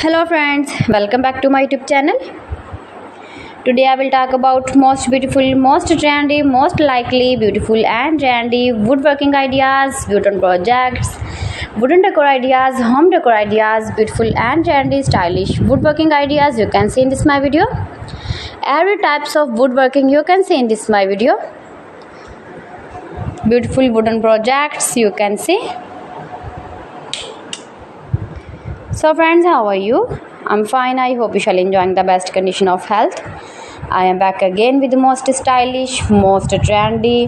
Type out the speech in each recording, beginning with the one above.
Hello friends, welcome back to my YouTube channel. Today I will talk about most beautiful, most trendy, most likely beautiful and trendy woodworking ideas, wooden projects, wooden decor ideas, home decor ideas, beautiful and trendy stylish woodworking ideas you can see in this my video. Every types of woodworking you can see in this my video. Beautiful wooden projects you can see. So friends, how are you? I'm fine. I hope you shall enjoying the best condition of health. I am back again with the most stylish, most trendy,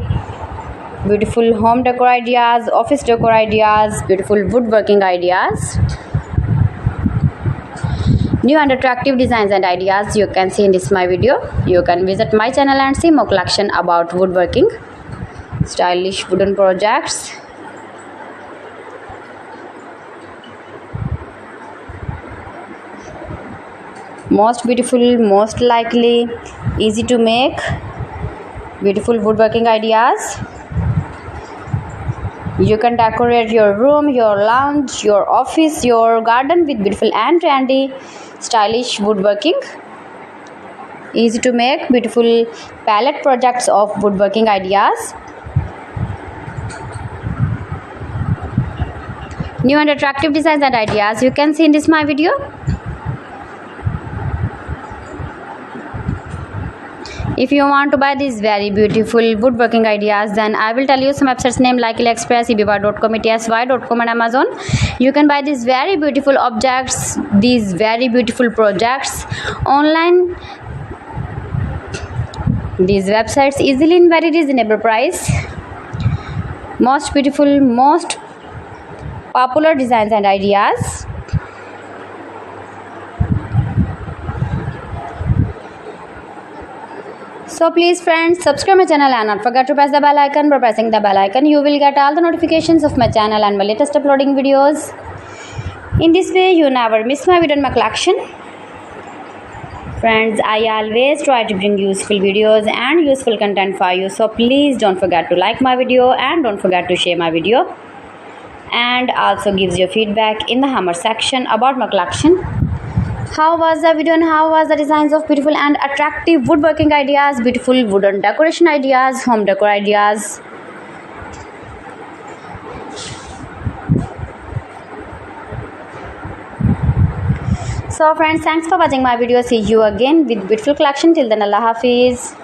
beautiful home decor ideas, office decor ideas, beautiful woodworking ideas, new and attractive designs and ideas you can see in this my video. You can visit my channel and see more collection about woodworking, stylish wooden projects. Most beautiful, most likely, easy to make, beautiful woodworking ideas. You can decorate your room, your lounge, your office, your garden with beautiful and trendy, stylish woodworking. Easy to make, beautiful palette projects of woodworking ideas. New and attractive designs and ideas you can see in this my video. If you want to buy these very beautiful woodworking ideas, then I will tell you some websites name like AliExpress, eBay.com, ETSY.com and Amazon. You can buy these very beautiful objects, these very beautiful projects online. These websites easily in very reasonable price. Most beautiful, most popular designs and ideas. So please friends, subscribe my channel and not forget to press the bell icon. By pressing the bell icon you will get all the notifications of my channel and my latest uploading videos. In this way you never miss my video in my collection. Friends, I always try to bring useful videos and useful content for you. So please don't forget to like my video and don't forget to share my video. And also gives your feedback in the hammer section about my collection. How was the video and how was the designs of beautiful and attractive woodworking ideas, beautiful wooden decoration ideas, home decor ideas. So friends, thanks for watching my video. See you again with beautiful collection. Till then, Allah Hafiz.